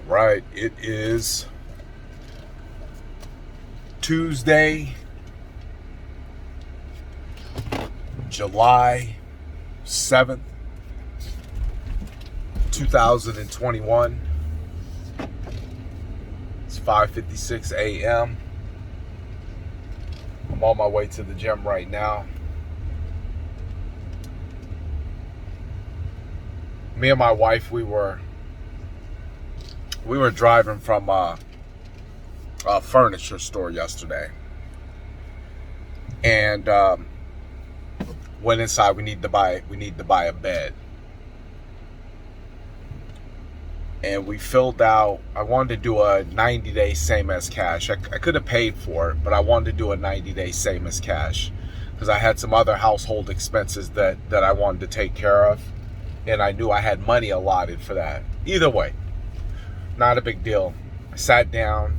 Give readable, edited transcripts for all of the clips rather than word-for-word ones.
Right, it is Tuesday, July 7th, 2021. It's 5:56 a.m. I'm on my way to the gym right now. Me and my wife, we were driving from a furniture store yesterday, and went inside. We need to buy a bed, and we filled out. I wanted to do a 90-day same as cash. I could have paid for it, but I wanted to do a 90-day same as cash because I had some other household expenses that I wanted to take care of, and I knew I had money allotted for that. Either way, not a big deal. I sat down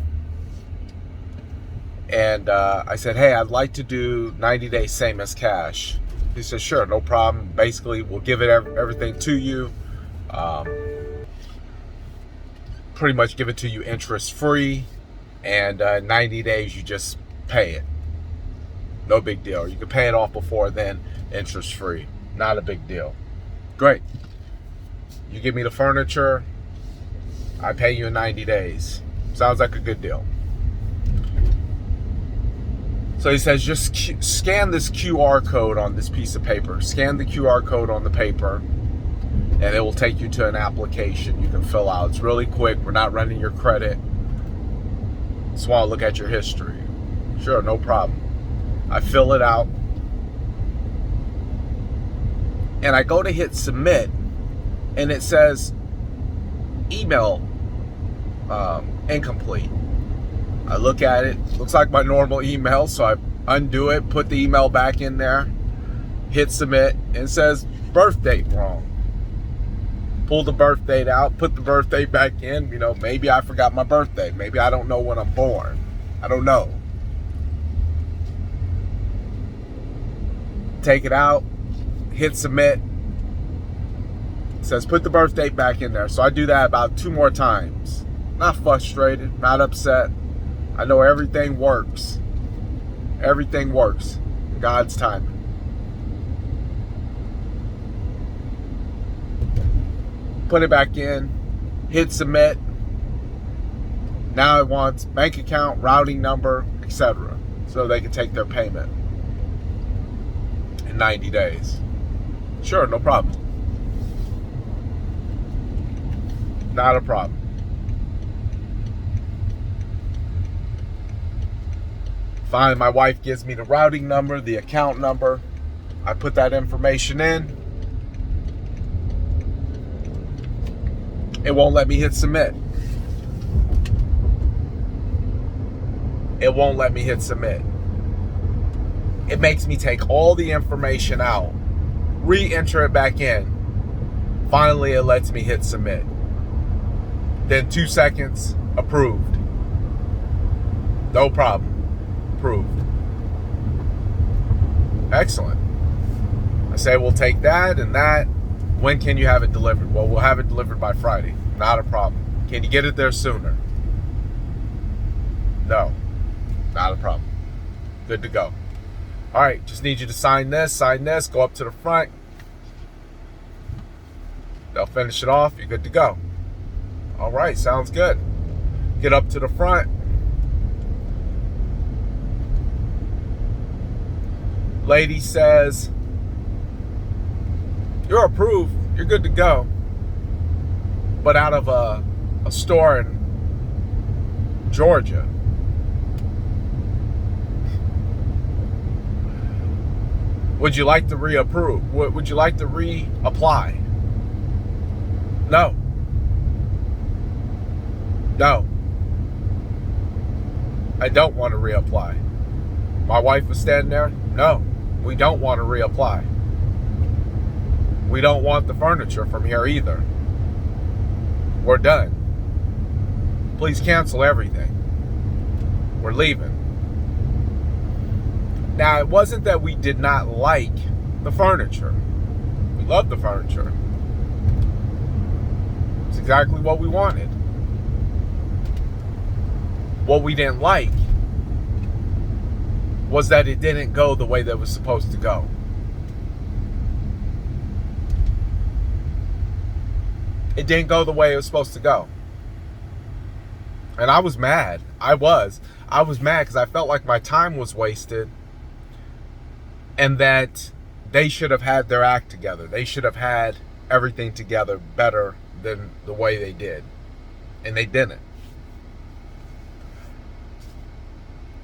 and I said, hey, I'd like to do 90 days same as cash. He said, sure, no problem. Basically, we'll give it everything to you. Pretty much give it to you interest free. And 90 days, you just pay it. No big deal. You can pay it off before then, interest free. Not a big deal. Great. You give me the furniture, I pay you in 90 days. Sounds like a good deal. So he says, just scan this QR code on this piece of paper. Scan the QR code on the paper, and it will take you to an application you can fill out. It's really quick. We're not running your credit. Just want to look at your history. Sure, no problem. I fill it out, and I go to hit submit, and it says email incomplete. I look at it, looks like my normal email, so I undo it, put the email back in there, hit submit, and it says birth date wrong. Pull the birth date out, put the birth date back in. Maybe I forgot my birthday. Maybe I don't know when I'm born. I don't know. Take it out, hit submit. It says put the birth date back in there. So I do that about 2 more times. Not frustrated, not upset. I know everything works. Everything works in God's timing. Put it back in, hit submit. Now it wants bank account, routing number, etc. so they can take their payment in 90 days. Sure, no problem. Not a problem. Fine, my wife gives me the routing number, the account number. I put that information in. It won't let me hit submit. It won't let me hit submit. It makes me take all the information out, re-enter it back in. Finally, it lets me hit submit. Then 2 seconds, approved. No problem. Approved. Excellent. I say we'll take that and that. When can you have it delivered? Well, we'll have it delivered by Friday. Not a problem. Can you get it there sooner? No. Not a problem. Good to go. All right, just need you to sign this, go up to the front. They'll finish it off. You're good to go. All right, sounds good. Get up to the front. Lady says, you're approved, you're good to go. But out of a store in Georgia. Would you like to reapprove? Would you like to reapply? No. No. I don't want to reapply. My wife was standing there. No, we don't want to reapply. We don't want the furniture from here either. We're done. Please cancel everything. We're leaving. Now, it wasn't that we did not like the furniture. loved the furniture. It's exactly what we wanted. What we didn't like was that it didn't go the way that it was supposed to go. It didn't go the way it was supposed to go. And I was mad. I was mad because I felt like my time was wasted and that they should have had their act together. They should have had everything together better than the way they did. And they didn't.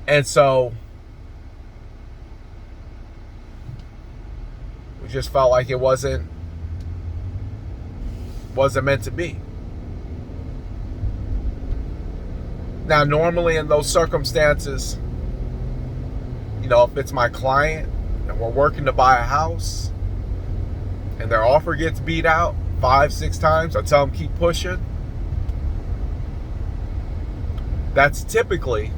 And so we just felt like it wasn't meant to be. Now, normally in those circumstances, you know, if it's my client and we're working to buy a house and their offer gets beat out 5-6 times, I tell them keep pushing. That's typically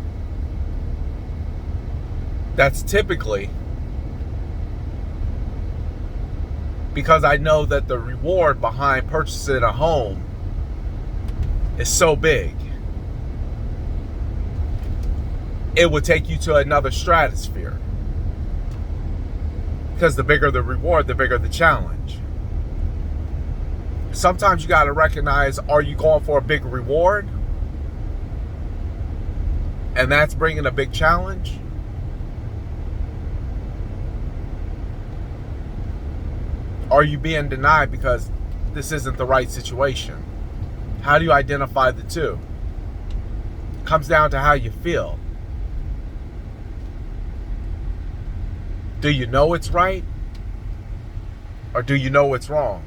because I know that the reward behind purchasing a home is so big. It would take you to another stratosphere. Because the bigger the reward, the bigger the challenge. Sometimes you got to recognize, are you going for a big reward? And that's bringing a big challenge? Are you being denied because this isn't the right situation? How do you identify the two? It comes down to how you feel. Do you know it's right? Or do you know it's wrong?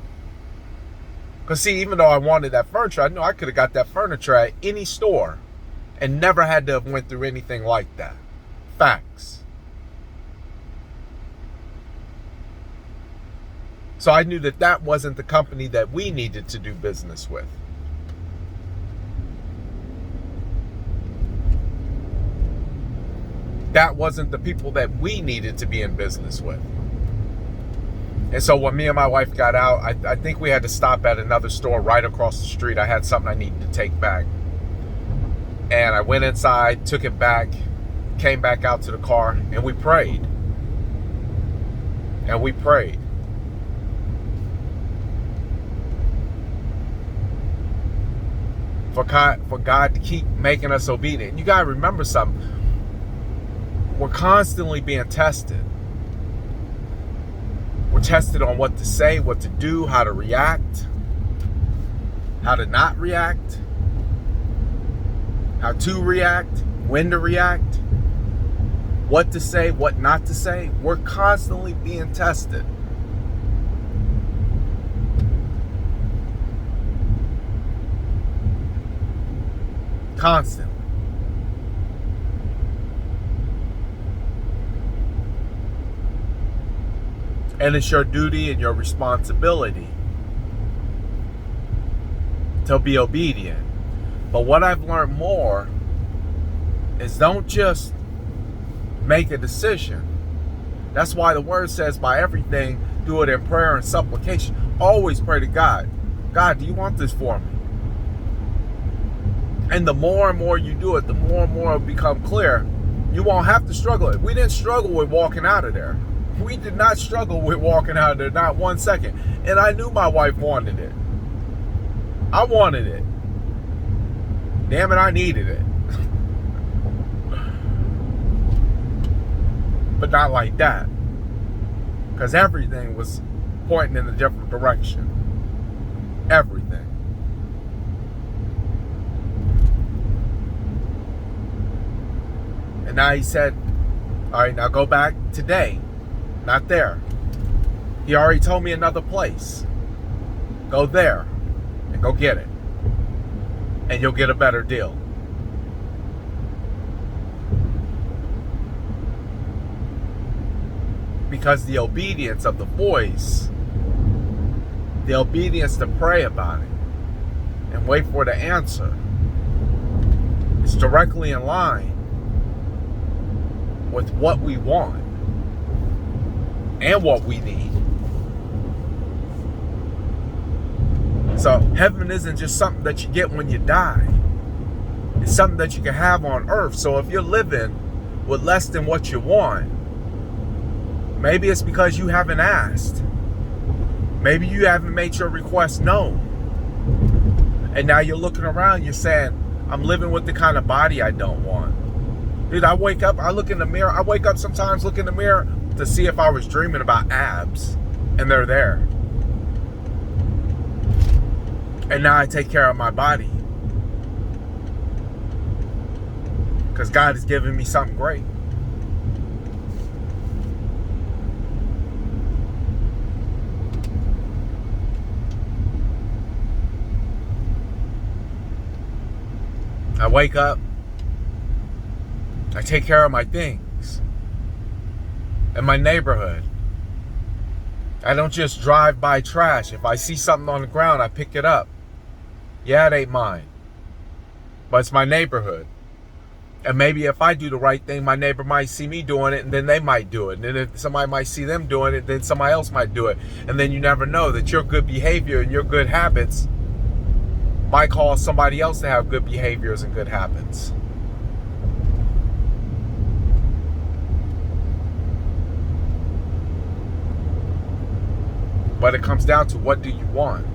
Because see, even though I wanted that furniture, I know I could have got that furniture at any store and never had to have went through anything like that. Facts. So I knew that that wasn't the company that we needed to do business with. That wasn't the people that we needed to be in business with. And so when me and my wife got out, I think we had to stop at another store right across the street. I had something I needed to take back. And I went inside, took it back, came back out to the car, and we prayed. And we prayed. For God to keep making us obedient. You got to remember something. We're constantly being tested. We're tested on what to say, what to do, how to react, how to not react, how to react, when to react, what to say, what not to say. We're constantly being tested. Constantly. And it's your duty and your responsibility to be obedient. But what I've learned more is don't just make a decision. That's why the word says by everything, do it in prayer and supplication. Always pray to God. God, do you want this for me? And the more and more you do it, the more and more it'll become clear. You won't have to struggle. We didn't struggle with walking out of there. We did not struggle with walking out of there, not 1 second. And I knew my wife wanted it. I wanted it. Damn it, I needed it. But not like that. Because everything was pointing in a different direction. Everything. And now he said, all right, now go back today. Not there. He already told me another place. Go there and go get it. And you'll get a better deal. Because the obedience of the voice, the obedience to pray about it and wait for the answer, is directly in line with what we want and what we need. So heaven isn't just something that you get when you die. It's something that you can have on earth. So if you're living with less than what you want, maybe it's because you haven't asked. Maybe you haven't made your request known. And now you're looking around, you're saying, I'm living with the kind of body I don't want. Dude, I wake up, I look in the mirror. I wake up sometimes, look in the mirror to see if I was dreaming about abs. And they're there. And now I take care of my body. Because God has given me something great. I wake up. I take care of my things. In my neighborhood. I don't just drive by trash. If I see something on the ground, I pick it up. Yeah, it ain't mine. But it's my neighborhood. And maybe if I do the right thing, my neighbor might see me doing it, and then they might do it. And then if somebody might see them doing it, then somebody else might do it. And then you never know that your good behavior and your good habits might cause somebody else to have good behaviors and good habits. But it comes down to, what do you want?